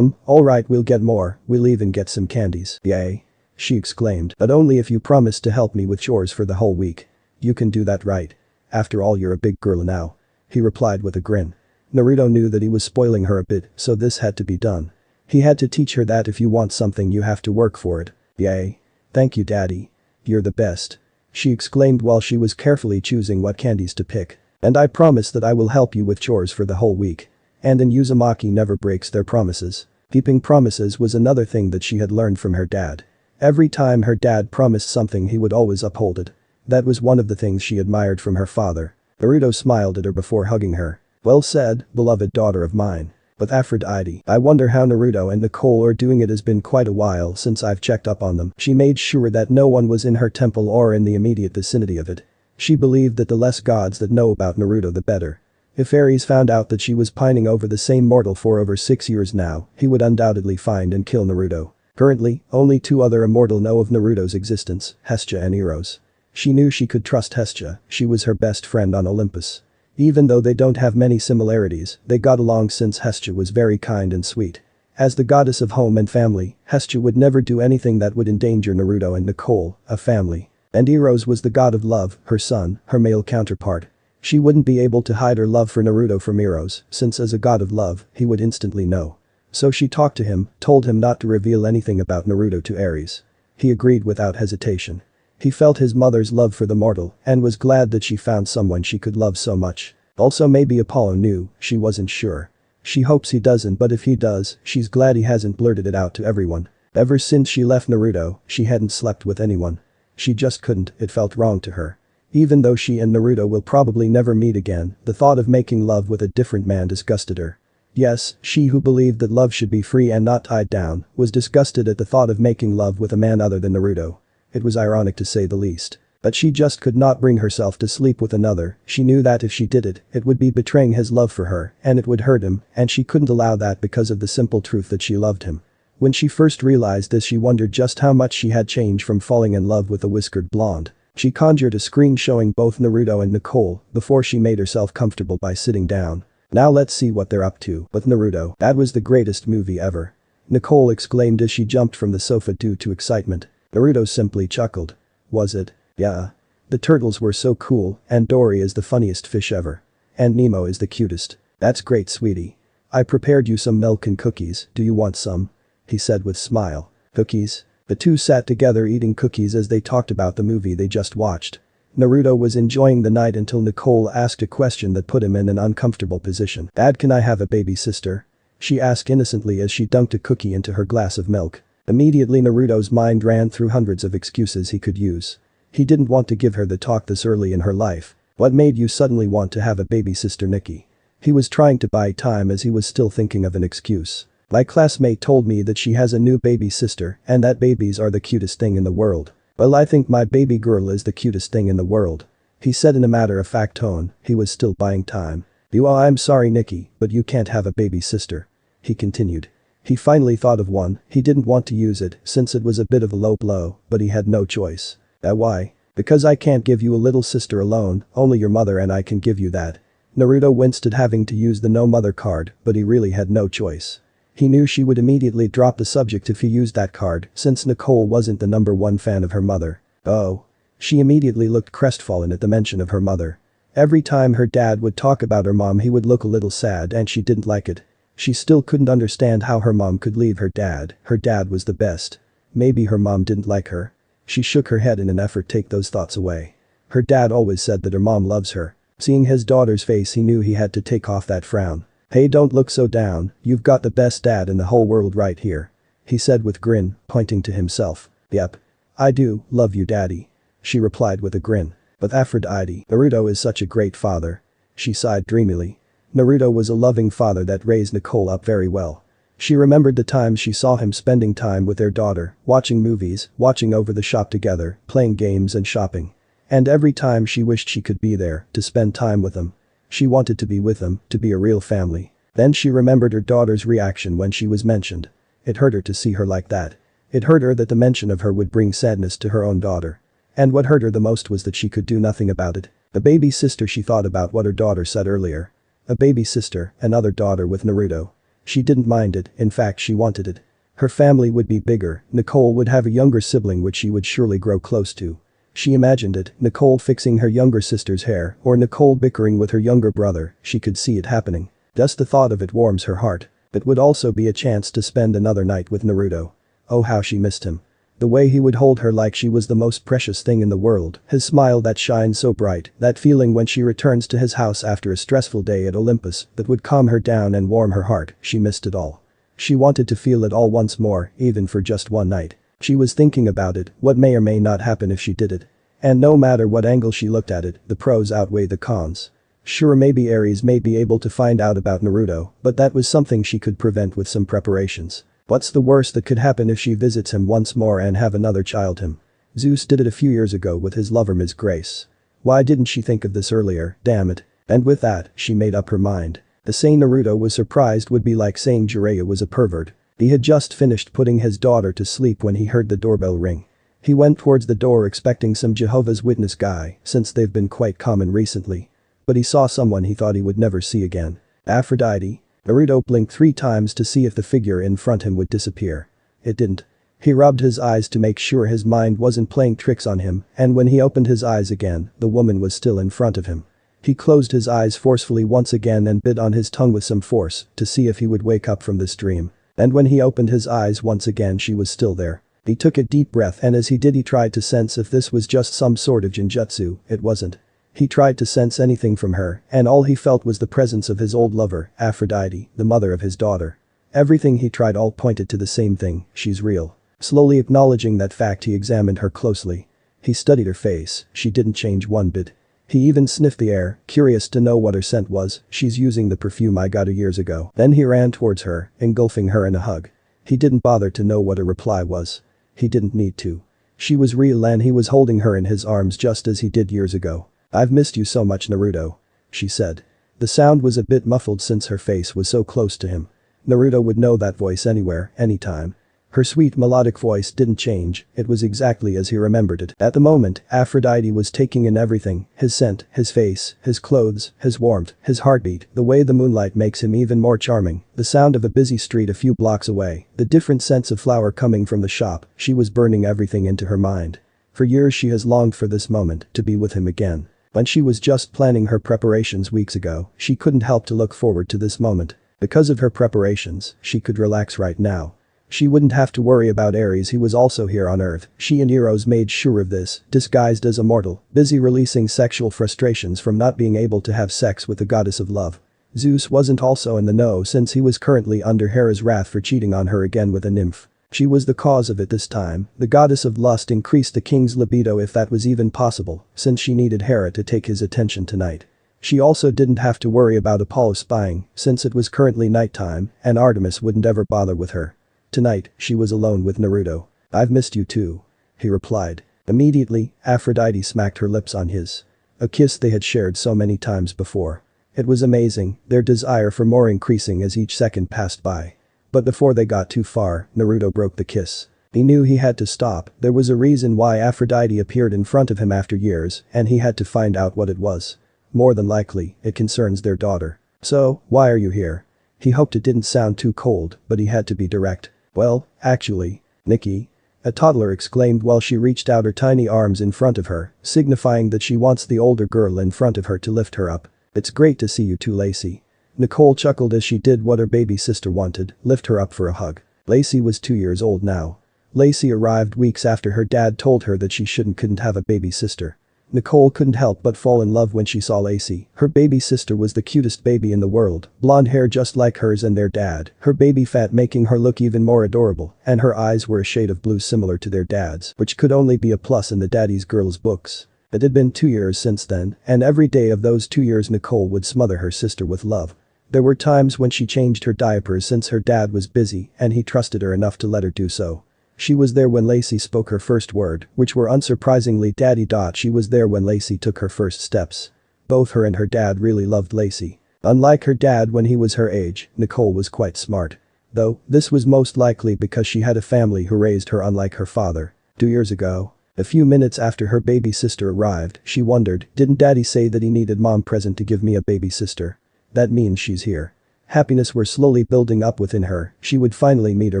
Alright, we'll get more, we'll even get some candies. Yay. She exclaimed, but only if you promise to help me with chores for the whole week. You can do that, right? After all, you're a big girl now. He replied with a grin. Naruto knew that he was spoiling her a bit, so this had to be done. He had to teach her that if you want something you have to work for it. Yay. Thank you, Daddy. You're the best. She exclaimed while she was carefully choosing what candies to pick. And I promise that I will help you with chores for the whole week. And in Uzumaki never breaks their promises. Keeping promises was another thing that she had learned from her dad. Every time her dad promised something he would always uphold it. That was one of the things she admired from her father. Naruto smiled at her before hugging her. Well said, beloved daughter of mine. But Aphrodite, I wonder how Naruto and Nicole are doing. It has been quite a while since I've checked up on them. She made sure that no one was in her temple or in the immediate vicinity of it. She believed that the less gods that know about Naruto the better. If Ares found out that she was pining over the same mortal for over 6 years now, he would undoubtedly find and kill Naruto. Currently, only 2 other immortal know of Naruto's existence, Hestia and Eros. She knew she could trust Hestia, she was her best friend on Olympus. Even though they don't have many similarities, they got along since Hestia was very kind and sweet. As the goddess of home and family, Hestia would never do anything that would endanger Naruto and Nicole, a family. And Eros was the god of love, her son, her male counterpart. She wouldn't be able to hide her love for Naruto from Eros, since as a god of love, he would instantly know. So she talked to him, told him not to reveal anything about Naruto to Ares. He agreed without hesitation. He felt his mother's love for the mortal and was glad that she found someone she could love so much. Also maybe Apollo knew, she wasn't sure. She hopes he doesn't, but if he does, she's glad he hasn't blurted it out to everyone. Ever since she left Naruto, she hadn't slept with anyone. She just couldn't, it felt wrong to her. Even though she and Naruto will probably never meet again, the thought of making love with a different man disgusted her. Yes, she who believed that love should be free and not tied down, was disgusted at the thought of making love with a man other than Naruto. It was ironic to say the least. But she just could not bring herself to sleep with another. She knew that if she did it, it would be betraying his love for her, and it would hurt him, and she couldn't allow that because of the simple truth that she loved him. When she first realized this, she wondered just how much she had changed from falling in love with a whiskered blonde. She conjured a screen showing both Naruto and Nicole before she made herself comfortable by sitting down. Now let's see what they're up to. With Naruto, that was the greatest movie ever. Nicole exclaimed as she jumped from the sofa due to excitement. Naruto simply chuckled. Was it? Yeah. The turtles were so cool, and Dory is the funniest fish ever. And Nemo is the cutest. That's great, sweetie. I prepared you some milk and cookies, do you want some? He said with smile. Cookies? The two sat together eating cookies as they talked about the movie they just watched. Naruto was enjoying the night until Nicole asked a question that put him in an uncomfortable position. Dad, can I have a baby sister? She asked innocently as she dunked a cookie into her glass of milk. Immediately Naruto's mind ran through hundreds of excuses he could use. He didn't want to give her the talk this early in her life. What made you suddenly want to have a baby sister, Nikki? He was trying to buy time as he was still thinking of an excuse. My classmate told me that she has a new baby sister and that babies are the cutest thing in the world. Well, I think my baby girl is the cutest thing in the world. He said in a matter-of-fact tone. He was still buying time. I'm sorry, Nikki, but you can't have a baby sister. He continued. He finally thought of one. He didn't want to use it since it was a bit of a low blow, but he had no choice. Why? Because I can't give you a little sister alone, only your mother and I can give you that. Naruto winced at having to use the no mother card, but he really had no choice. He knew she would immediately drop the subject if he used that card, since Nicole wasn't the #1 fan of her mother. Oh. She immediately looked crestfallen at the mention of her mother. Every time her dad would talk about her mom, he would look a little sad and she didn't like it. She still couldn't understand how her mom could leave her dad. Her dad was the best. Maybe her mom didn't like her. She shook her head in an effort to take those thoughts away. Her dad always said that her mom loves her. Seeing his daughter's face, he knew he had to take off that frown. Hey, don't look so down, you've got the best dad in the whole world right here. He said with grin, pointing to himself. Yep. I do, love you, daddy. She replied with a grin. But Aphrodite, Naruto is such a great father. She sighed dreamily. Naruto was a loving father that raised Nicole up very well. She remembered the times she saw him spending time with their daughter, watching movies, watching over the shop together, playing games and shopping. And every time she wished she could be there, to spend time with him. She wanted to be with them, to be a real family. Then she remembered her daughter's reaction when she was mentioned. It hurt her to see her like that. It hurt her that the mention of her would bring sadness to her own daughter. And what hurt her the most was that she could do nothing about it. A baby sister, she thought about what her daughter said earlier. A baby sister, another daughter with Naruto. She didn't mind it, in fact she wanted it. Her family would be bigger, Nicole would have a younger sibling which she would surely grow close to. She imagined it, Nicole fixing her younger sister's hair, or Nicole bickering with her younger brother, she could see it happening. Just the thought of it warms her heart. It would also be a chance to spend another night with Naruto. Oh, how she missed him. The way he would hold her like she was the most precious thing in the world, his smile that shines so bright, that feeling when she returns to his house after a stressful day at Olympus that would calm her down and warm her heart, she missed it all. She wanted to feel it all once more, even for just one night. She was thinking about it, what may or may not happen if she did it. And no matter what angle she looked at it, the pros outweigh the cons. Sure, maybe Ares may be able to find out about Naruto, but that was something she could prevent with some preparations. What's the worst that could happen if she visits him once more and have another child him? Zeus did it a few years ago with his lover Ms. Grace. Why didn't she think of this earlier, damn it? And with that, she made up her mind. The saying Naruto was surprised would be like saying Jiraiya was a pervert. He had just finished putting his daughter to sleep when he heard the doorbell ring. He went towards the door expecting some Jehovah's Witness guy, since they've been quite common recently. But he saw someone he thought he would never see again. Aphrodite. Naruto blinked 3 times to see if the figure in front him would disappear. It didn't. He rubbed his eyes to make sure his mind wasn't playing tricks on him, and when he opened his eyes again, the woman was still in front of him. He closed his eyes forcefully once again and bit on his tongue with some force to see if he would wake up from this dream. And when he opened his eyes once again, she was still there. He took a deep breath, and as he did, he tried to sense if this was just some sort of genjutsu. It wasn't. He tried to sense anything from her, and all he felt was the presence of his old lover, Aphrodite, the mother of his daughter. Everything he tried all pointed to the same thing: she's real. Slowly acknowledging that fact, he examined her closely. He studied her face. She didn't change one bit. He even sniffed the air, curious to know what her scent was. She's using the perfume I got her years ago. Then he ran towards her, engulfing her in a hug. He didn't bother to know what her reply was. He didn't need to. She was real, and he was holding her in his arms just as he did years ago. "I've missed you so much, Naruto," she said. The sound was a bit muffled since her face was so close to him. Naruto would know that voice anywhere, anytime. Her sweet melodic voice didn't change, it was exactly as he remembered it. At the moment, Aphrodite was taking in everything: his scent, his face, his clothes, his warmth, his heartbeat, the way the moonlight makes him even more charming, the sound of a busy street a few blocks away, the different scents of flower coming from the shop. She was burning everything into her mind. For years she has longed for this moment, to be with him again. When she was just planning her preparations weeks ago, she couldn't help to look forward to this moment. Because of her preparations, she could relax right now. She wouldn't have to worry about Ares. He was also here on Earth. She and Eros made sure of this, disguised as a mortal, busy releasing sexual frustrations from not being able to have sex with the goddess of love. Zeus wasn't also in the know, since he was currently under Hera's wrath for cheating on her again with a nymph. She was the cause of it this time. The goddess of lust increased the king's libido, if that was even possible, since she needed Hera to take his attention tonight. She also didn't have to worry about Apollo spying, since it was currently nighttime, and Artemis wouldn't ever bother with her. Tonight, she was alone with Naruto. "I've missed you too," he replied. Immediately, Aphrodite smacked her lips on his. A kiss they had shared so many times before. It was amazing, their desire for more increasing as each second passed by. But before they got too far, Naruto broke the kiss. He knew he had to stop. There was a reason why Aphrodite appeared in front of him after years, and he had to find out what it was. More than likely, it concerns their daughter. "So, why are you here?" He hoped it didn't sound too cold, but he had to be direct. "Well, actually, Nikki," a toddler exclaimed while she reached out her tiny arms in front of her, signifying that she wants the older girl in front of her to lift her up. "It's great to see you too, Lacey." Nicole chuckled as she did what her baby sister wanted: lift her up for a hug. Lacey was 2 years old now. Lacey arrived weeks after her dad told her that she couldn't have a baby sister. Nicole couldn't help but fall in love when she saw Lacey. Her baby sister was the cutest baby in the world, blonde hair just like hers and their dad, her baby fat making her look even more adorable, and her eyes were a shade of blue similar to their dad's, which could only be a plus in the daddy's girls books. It had been 2 years since then, and every day of those 2 years Nicole would smother her sister with love. There were times when she changed her diapers since her dad was busy and he trusted her enough to let her do so. She was there when Lacey spoke her first word, which were unsurprisingly daddy. She was there when Lacey took her first steps. Both her and her dad really loved Lacey. Unlike her dad when he was her age, Nicole was quite smart. Though, this was most likely because she had a family who raised her unlike her father. 2 years ago, a few minutes after her baby sister arrived, she wondered, didn't daddy say that he needed mom present to give me a baby sister? That means she's here. Happiness were slowly building up within her. She would finally meet her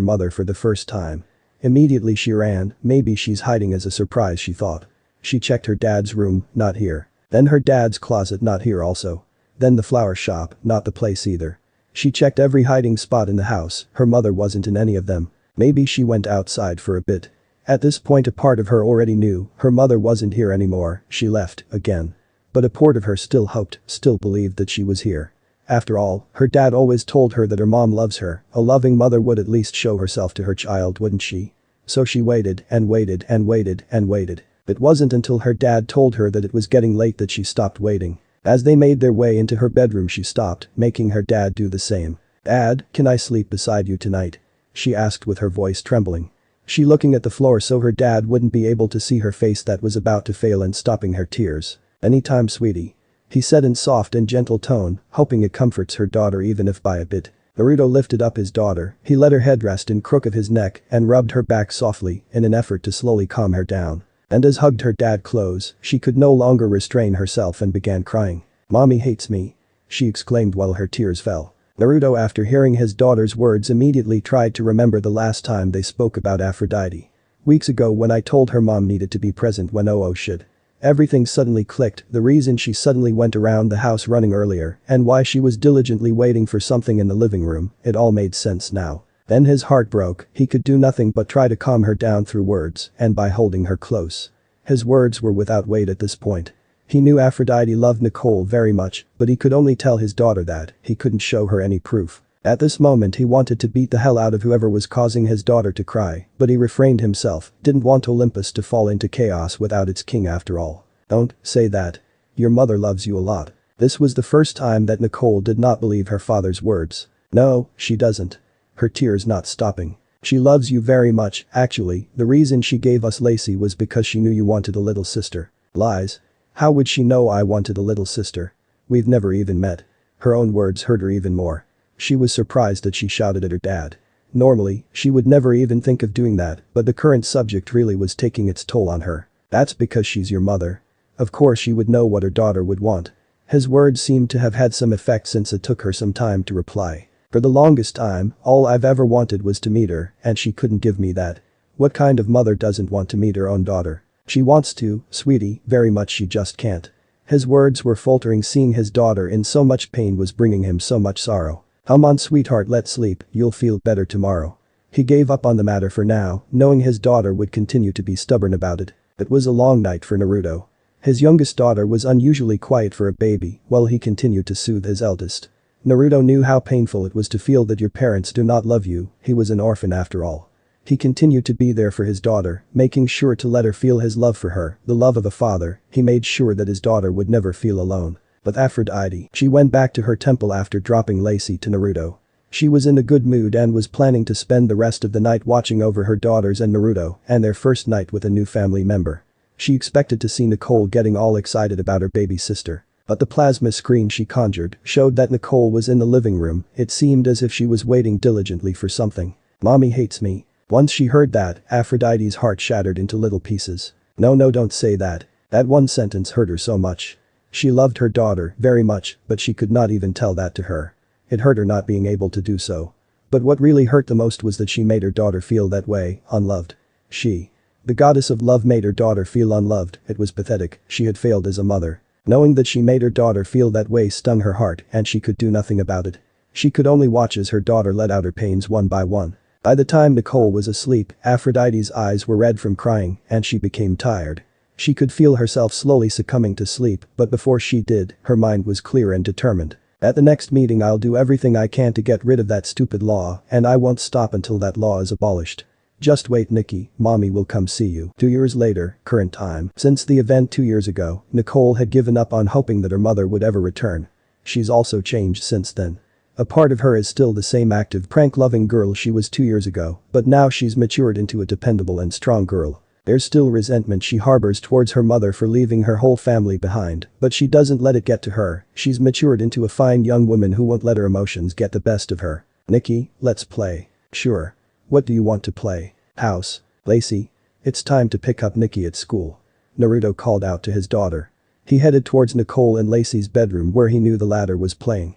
mother for the first time. Immediately she ran. Maybe she's hiding as a surprise, she thought. She checked her dad's room, not here. Then her dad's closet, not here also. Then the flower shop, not the place either. She checked every hiding spot in the house. Her mother wasn't in any of them. Maybe she went outside for a bit. At this point a part of her already knew her mother wasn't here anymore. She left, again. But a part of her still hoped, still believed that she was here. After all, her dad always told her that her mom loves her. A loving mother would at least show herself to her child, wouldn't she? So she waited and waited and waited and waited. It wasn't until her dad told her that it was getting late that she stopped waiting. As they made their way into her bedroom she stopped, making her dad do the same. "Dad, can I sleep beside you tonight?" she asked with her voice trembling. She looking at the floor so her dad wouldn't be able to see her face that was about to fail and stopping her tears. "Anytime, sweetie," he said in soft and gentle tone, hoping it comforts her daughter even if by a bit. Naruto lifted up his daughter. He let her head rest in crook of his neck and rubbed her back softly in an effort to slowly calm her down. And as hugged her dad close, she could no longer restrain herself and began crying. "Mommy hates me," she exclaimed while her tears fell. Naruto, after hearing his daughter's words, immediately tried to remember the last time they spoke about Aphrodite. Weeks ago, when I told her mom needed to be present when Oo should. Everything suddenly clicked, the reason she suddenly went around the house running earlier, and why she was diligently waiting for something in the living room. It all made sense now. Then his heart broke. He could do nothing but try to calm her down through words and by holding her close. His words were without weight at this point. He knew Aphrodite loved Nicole very much, but he could only tell his daughter that. He couldn't show her any proof. At this moment, he wanted to beat the hell out of whoever was causing his daughter to cry, but he refrained himself. Didn't want Olympus to fall into chaos without its king after all. Don't say that. Your mother loves you a lot. This was the first time that Nicole did not believe her father's words. No, she doesn't. Her tears not stopping. She loves you very much. Actually, the reason she gave us Lacey was because she knew you wanted a little sister. Lies. How would she know I wanted a little sister? We've never even met. Her own words hurt her even more. She was surprised that she shouted at her dad. Normally, she would never even think of doing that, but the current subject really was taking its toll on her. That's because she's your mother. Of course she would know what her daughter would want. His words seemed to have had some effect since it took her some time to reply. For the longest time, all I've ever wanted was to meet her, and she couldn't give me that. What kind of mother doesn't want to meet her own daughter? She wants to, sweetie, very much, she just can't. His words were faltering. Seeing his daughter in so much pain was bringing him so much sorrow. Come on, sweetheart, let's sleep, you'll feel better tomorrow. He gave up on the matter for now, knowing his daughter would continue to be stubborn about it. It was a long night for Naruto. His youngest daughter was unusually quiet for a baby, while he continued to soothe his eldest. Naruto knew how painful it was to feel that your parents do not love you. He was an orphan after all. He continued to be there for his daughter, making sure to let her feel his love for her, the love of a father. He made sure that his daughter would never feel alone. But Aphrodite, she went back to her temple after dropping Lacey to Naruto. She was in a good mood and was planning to spend the rest of the night watching over her daughters and Naruto, and their first night with a new family member. She expected to see Nicole getting all excited about her baby sister. But the plasma screen she conjured showed that Nicole was in the living room. It seemed as if she was waiting diligently for something. Mommy hates me. Once she heard that, Aphrodite's heart shattered into little pieces. No, don't say that. That one sentence hurt her so much. She loved her daughter very much, but she could not even tell that to her. It hurt her not being able to do so. But what really hurt the most was that she made her daughter feel that way, unloved. She, the goddess of love, made her daughter feel unloved. It was pathetic. She had failed as a mother. Knowing that she made her daughter feel that way stung her heart, and she could do nothing about it. She could only watch as her daughter let out her pains one by one. By the time Nicole was asleep, Aphrodite's eyes were red from crying, and she became tired. She could feel herself slowly succumbing to sleep, but before she did, her mind was clear and determined. At the next meeting, I'll do everything I can to get rid of that stupid law, and I won't stop until that law is abolished. Just wait, Nikki, mommy will come see you. 2 years later, current time. Since the event 2 years ago, Nicole had given up on hoping that her mother would ever return. She's also changed since then. A part of her is still the same active, prank-loving girl she was 2 years ago, but now she's matured into a dependable and strong girl. There's still resentment she harbors towards her mother for leaving her whole family behind, but she doesn't let it get to her. She's matured into a fine young woman who won't let her emotions get the best of her. Nikki, let's play. Sure. What do you want to play? House. Lacey. It's time to pick up Nikki at school. Naruto called out to his daughter. He headed towards Nicole and Lacey's bedroom where he knew the latter was playing.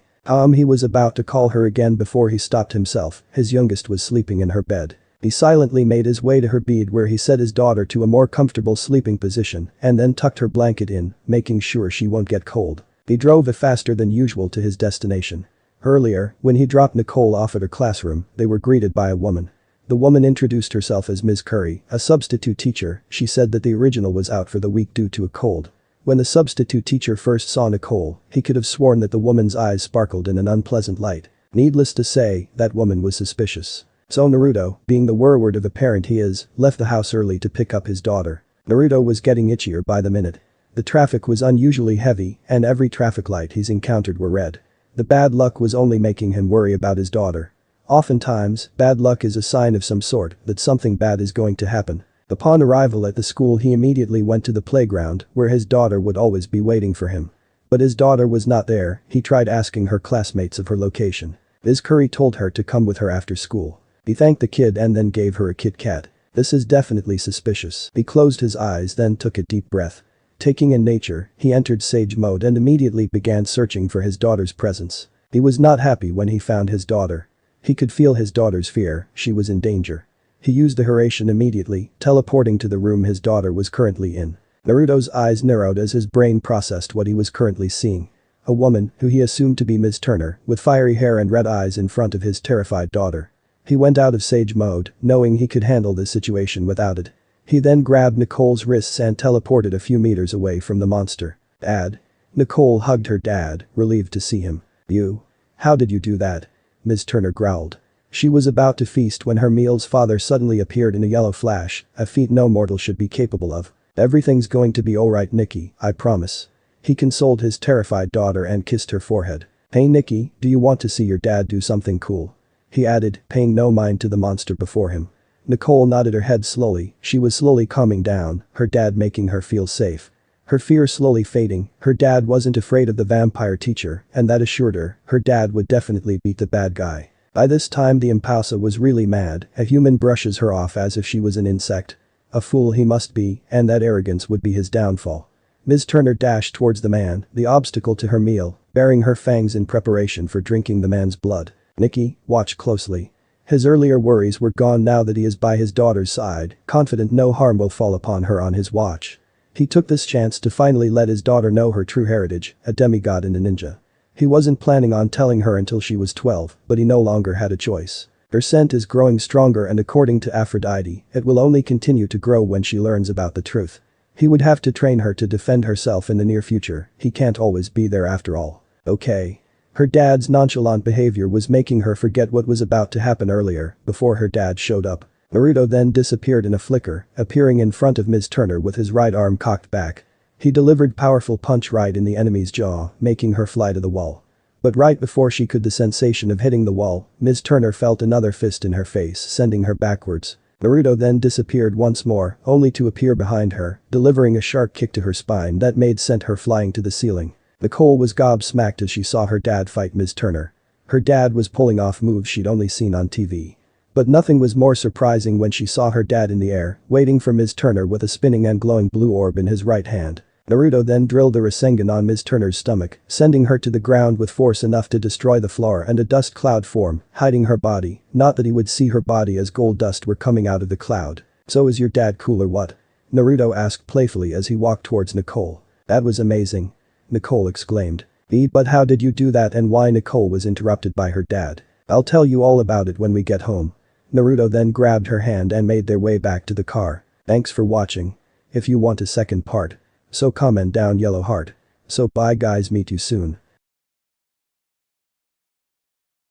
He was about to call her again before he stopped himself. His youngest was sleeping in her bed. He silently made his way to her bed where he set his daughter to a more comfortable sleeping position and then tucked her blanket in, making sure she won't get cold. He drove faster than usual to his destination. Earlier, when he dropped Nicole off at her classroom, they were greeted by a woman. The woman introduced herself as Ms. Curry, a substitute teacher. She said that the original was out for the week due to a cold. When the substitute teacher first saw Nicole, he could have sworn that the woman's eyes sparkled in an unpleasant light. Needless to say, that woman was suspicious. So Naruto, being the word of a parent he is, left the house early to pick up his daughter. Naruto was getting itchier by the minute. The traffic was unusually heavy, and every traffic light he's encountered were red. The bad luck was only making him worry about his daughter. Oftentimes, bad luck is a sign of some sort that something bad is going to happen. Upon arrival at the school, he immediately went to the playground where his daughter would always be waiting for him. But his daughter was not there. He tried asking her classmates of her location. Ms. Curry told her to come with her after school. He thanked the kid and then gave her a Kit Kat. This is definitely suspicious. He closed his eyes, then took a deep breath. Taking in nature, he entered sage mode and immediately began searching for his daughter's presence. He was not happy when he found his daughter. He could feel his daughter's fear, she was in danger. He used the Hurration immediately, teleporting to the room his daughter was currently in. Naruto's eyes narrowed as his brain processed what he was currently seeing. A woman, who he assumed to be Ms. Turner, with fiery hair and red eyes in front of his terrified daughter. He went out of sage mode, knowing he could handle this situation without it. He then grabbed Nicole's wrists and teleported a few meters away from the monster. Dad. Nicole hugged her dad, relieved to see him. You? How did you do that? Ms. Turner growled. She was about to feast when her meal's father suddenly appeared in a yellow flash, a feat no mortal should be capable of. Everything's going to be alright, Nikki, I promise. He consoled his terrified daughter and kissed her forehead. Hey Nikki, do you want to see your dad do something cool? He added, paying no mind to the monster before him. Nicole nodded her head slowly, she was slowly calming down, her dad making her feel safe. Her fear slowly fading, her dad wasn't afraid of the vampire teacher, and that assured her dad would definitely beat the bad guy. By this time the Impausa was really mad, a human brushes her off as if she was an insect. A fool he must be, and that arrogance would be his downfall. Ms. Turner dashed towards the man, the obstacle to her meal, baring her fangs in preparation for drinking the man's blood. Nikki, watch closely. His earlier worries were gone now that he is by his daughter's side, confident no harm will fall upon her on his watch. He took this chance to finally let his daughter know her true heritage, a demigod and a ninja. He wasn't planning on telling her until she was 12, but he no longer had a choice. Her scent is growing stronger and according to Aphrodite, it will only continue to grow when she learns about the truth. He would have to train her to defend herself in the near future, he can't always be there after all. Okay. Her dad's nonchalant behavior was making her forget what was about to happen earlier, before her dad showed up. Naruto then disappeared in a flicker, appearing in front of Ms. Turner with his right arm cocked back. He delivered powerful punch right in the enemy's jaw, making her fly to the wall. But right before she could the sensation of hitting the wall, Ms. Turner felt another fist in her face, sending her backwards. Naruto then disappeared once more, only to appear behind her, delivering a sharp kick to her spine that sent her flying to the ceiling. Nicole was gobsmacked as she saw her dad fight Ms. Turner. Her dad was pulling off moves she'd only seen on TV. But nothing was more surprising when she saw her dad in the air, waiting for Ms. Turner with a spinning and glowing blue orb in his right hand. Naruto then drilled a Rasengan on Ms. Turner's stomach, sending her to the ground with force enough to destroy the floor and a dust cloud form, hiding her body, not that he would see her body as gold dust were coming out of the cloud. So is your dad cool or what? Naruto asked playfully as he walked towards Nicole. That was amazing. Nicole exclaimed. But how did you do that and why? Nicole was interrupted by her dad. I'll tell you all about it when we get home. Naruto then grabbed her hand and made their way back to the car. Thanks for watching. If you want a second part. So comment down yellow heart. So bye guys, meet you soon.